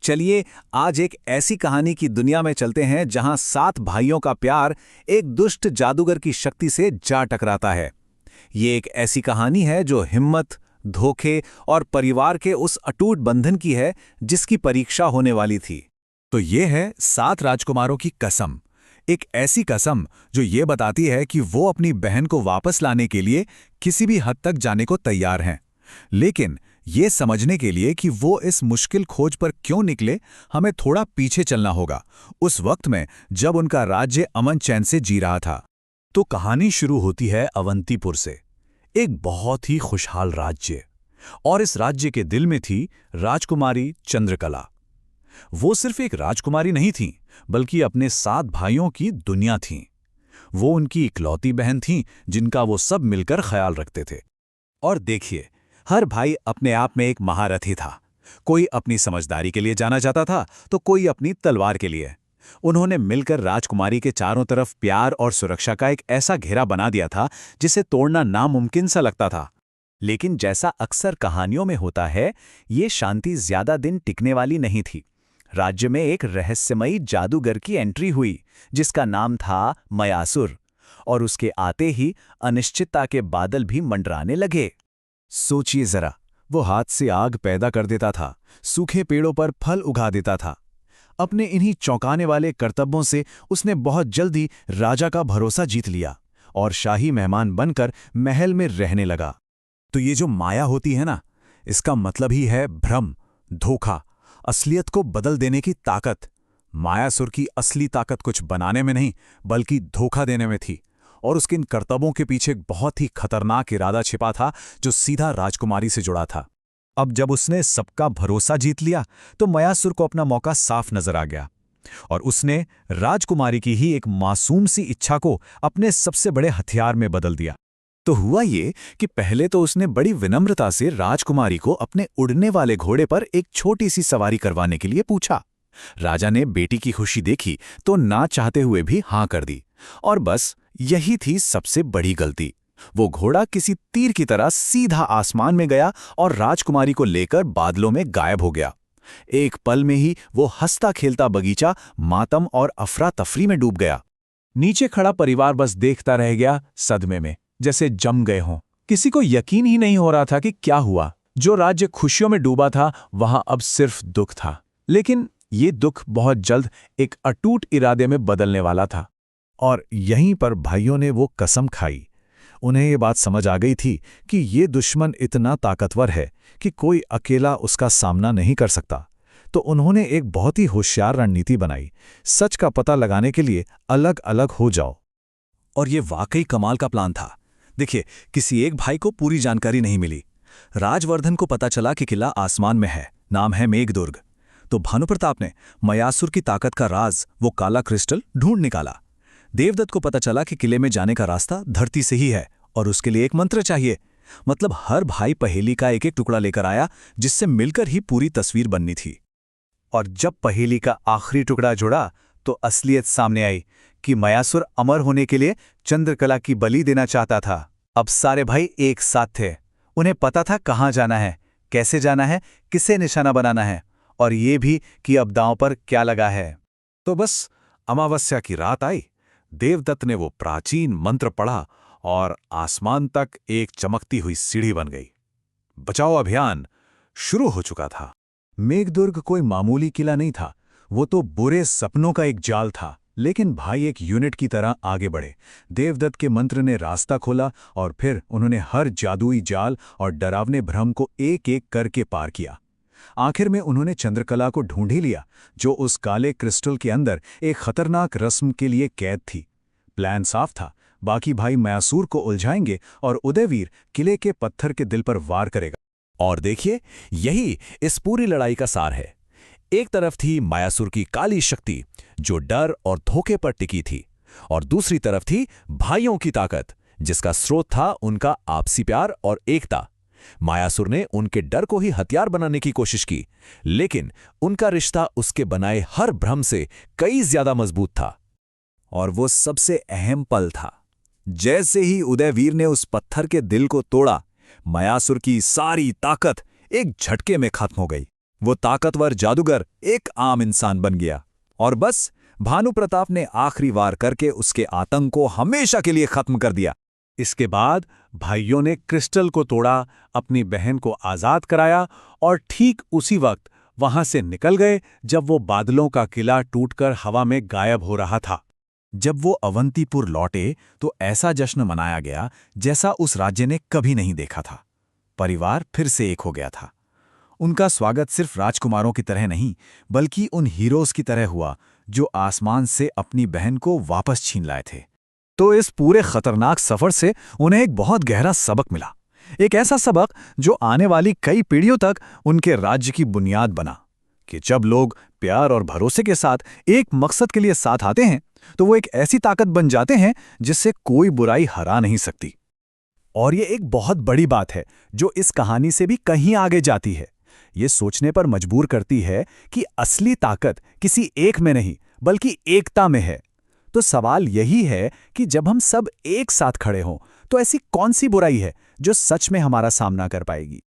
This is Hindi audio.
चलिए आज एक ऐसी कहानी की दुनिया में चलते हैं जहां 7 भाइयों का प्यार एक दुष्ट जादूगर की शक्ति से जा टकराता है। ये एक ऐसी कहानी है जो हिम्मत, धोखे और परिवार के उस अटूट बंधन की है जिसकी परीक्षा होने वाली थी। तो ये है 7 राजकुमारों की कसम। एक ऐसी कसम जो ये बताती है कि वो अपनी बहन को वापस लाने के लिए किसी भी हद तक जाने को तैयार हैं। लेकिन ये समझने के लिए कि वो इस मुश्किल खोज पर क्यों निकले, हमें थोड़ा पीछे चलना होगा, उस वक्त में जब उनका राज्य अमन चैन से जी रहा था। तो कहानी शुरू होती है अवंतीपुर से, एक बहुत ही खुशहाल राज्य। और इस राज्य के दिल में थी राजकुमारी चंद्रकला। वो सिर्फ एक राजकुमारी नहीं थीं, बल्कि अपने 7 भाइयों की दुनिया थीं। वो उनकी इकलौती बहन थीं जिनका वो सब मिलकर ख्याल रखते थे। और देखिए, हर भाई अपने आप में एक महारथी था। कोई अपनी समझदारी के लिए जाना जाता था तो कोई अपनी तलवार के लिए। उन्होंने मिलकर राजकुमारी के चारों तरफ प्यार और सुरक्षा का एक ऐसा घेरा बना दिया था जिसे तोड़ना नामुमकिन सा लगता था। लेकिन जैसा अक्सर कहानियों में होता है, ये शांति ज्यादा दिन टिकने वाली नहीं थी। राज्य में एक रहस्यमयी जादूगर की एंट्री हुई जिसका नाम था मयासुर, और उसके आते ही अनिश्चितता के बादल भी मंडराने लगे। सोचिए जरा, वो हाथ से आग पैदा कर देता था, सूखे पेड़ों पर फल उगा देता था। अपने इन्हीं चौंकाने वाले कर्तव्यों से उसने बहुत जल्दी राजा का भरोसा जीत लिया और शाही मेहमान बनकर महल में रहने लगा। तो ये जो माया होती है ना, इसका मतलब ही है भ्रम, धोखा, असलियत को बदल देने की ताकत। मायासुर की असली ताकत कुछ बनाने में नहीं, बल्कि धोखा देने में थी। और उसके इन कर्तव्यों के पीछे एक बहुत ही खतरनाक इरादा छिपा था जो सीधा राजकुमारी से जुड़ा था। अब जब उसने सबका भरोसा जीत लिया तो मयासुर को अपना मौका साफ नजर आ गया, और उसने राजकुमारी की ही एक मासूम सी इच्छा को अपने सबसे बड़े हथियार में बदल दिया। तो हुआ ये कि पहले तो उसने बड़ी विनम्रता से राजकुमारी को अपने उड़ने वाले घोड़े पर एक छोटी सी सवारी करवाने के लिए पूछा। राजा ने बेटी की खुशी देखी तो ना चाहते हुए भी हां कर दी, और बस यही थी सबसे बड़ी गलती। वो घोड़ा किसी तीर की तरह सीधा आसमान में गया और राजकुमारी को लेकर बादलों में गायब हो गया। एक पल में ही वो हंसता खेलता बगीचा मातम और अफरा तफरी में डूब गया। नीचे खड़ा परिवार बस देखता रह गया, सदमे में, जैसे जम गए हों। किसी को यकीन ही नहीं हो रहा था कि क्या हुआ। जो राज्य खुशियों में डूबा था, वहां अब सिर्फ दुख था। लेकिन ये दुख बहुत जल्द एक अटूट इरादे में बदलने वाला था। और यहीं पर भाइयों ने वो कसम खाई। उन्हें ये बात समझ आ गई थी कि ये दुश्मन इतना ताकतवर है कि कोई अकेला उसका सामना नहीं कर सकता। तो उन्होंने एक बहुत ही होशियार रणनीति बनाई। सच का पता लगाने के लिए अलग अलग हो जाओ। और ये वाकई कमाल का प्लान था। देखिए, किसी एक भाई को पूरी जानकारी नहीं मिली। राजवर्धन को पता चला कि किला आसमान में है, नाम है मेघदुर्ग। तो भानुप्रताप ने मयासुर की ताकत का राज, वो काला क्रिस्टल, ढूंढ निकाला। देवदत्त को पता चला कि किले में जाने का रास्ता धरती से ही है और उसके लिए एक मंत्र चाहिए। मतलब हर भाई पहेली का एक एक टुकड़ा लेकर आया जिससे मिलकर ही पूरी तस्वीर बननी थी। और जब पहेली का आखिरी टुकड़ा जुड़ा तो असलियत सामने आई कि मयासुर अमर होने के लिए चंद्रकला की बलि देना चाहता था। अब सारे भाई एक साथ थे। उन्हें पता था कहाँ जाना है, कैसे जाना है, किसे निशाना बनाना है, और ये भी कि अब दांव पर क्या लगा है। तो बस अमावस्या की रात आई। देवदत्त ने वो प्राचीन मंत्र पढ़ा और आसमान तक एक चमकती हुई सीढ़ी बन गई। बचाओ अभियान शुरू हो चुका था। मेघदुर्ग कोई मामूली किला नहीं था, वो तो बुरे सपनों का एक जाल था। लेकिन भाई एक यूनिट की तरह आगे बढ़े। देवदत्त के मंत्र ने रास्ता खोला और फिर उन्होंने हर जादुई जाल और डरावने भ्रम को एक एक करके पार किया। आखिर में उन्होंने चंद्रकला को ढूंढ ही लिया, जो उस काले क्रिस्टल के अंदर एक खतरनाक रस्म के लिए कैद थी। प्लान साफ था, बाकी भाई मयासुर को उलझाएंगे और उदयवीर किले के पत्थर के दिल पर वार करेगा। और देखिए, यही इस पूरी लड़ाई का सार है। एक तरफ थी मयासुर की काली शक्ति जो डर और धोखे पर टिकी थी, और दूसरी तरफ थी भाइयों की ताकत जिसका स्रोत था उनका आपसी प्यार और एकता। मायासुर ने उनके डर को ही हथियार बनाने की कोशिश की, लेकिन उनका रिश्ता उसके बनाए हर भ्रम से कई ज्यादा मजबूत था। और वो सबसे अहम पल था, जैसे ही उदयवीर ने उस पत्थर के दिल को तोड़ा, मायासुर की सारी ताकत एक झटके में खत्म हो गई। वो ताकतवर जादूगर एक आम इंसान बन गया और बस भानु प्रताप ने आखिरी वार करके उसके आतंक को हमेशा के लिए खत्म कर दिया। इसके बाद भाइयों ने क्रिस्टल को तोड़ा, अपनी बहन को आजाद कराया और ठीक उसी वक्त वहां से निकल गए जब वो बादलों का किला टूटकर हवा में गायब हो रहा था। जब वो अवंतीपुर लौटे तो ऐसा जश्न मनाया गया जैसा उस राज्य ने कभी नहीं देखा था। परिवार फिर से एक हो गया था। उनका स्वागत सिर्फ राजकुमारों की तरह नहीं, बल्कि उन हीरोज की तरह हुआ जो आसमान से अपनी बहन को वापस छीन लाए थे। तो इस पूरे खतरनाक सफर से उन्हें एक बहुत गहरा सबक मिला, एक ऐसा सबक जो आने वाली कई पीढ़ियों तक उनके राज्य की बुनियाद बना कि जब लोग प्यार और भरोसे के साथ एक मकसद के लिए साथ आते हैं तो वो एक ऐसी ताकत बन जाते हैं जिससे कोई बुराई हरा नहीं सकती। और ये एक बहुत बड़ी बात है जो इस कहानी से भी कहीं आगे जाती है। ये सोचने पर मजबूर करती है कि असली ताकत किसी एक में नहीं बल्कि एकता में है। तो सवाल यही है कि जब हम सब एक साथ खड़े हों तो ऐसी कौन सी बुराई है जो सच में हमारा सामना कर पाएगी।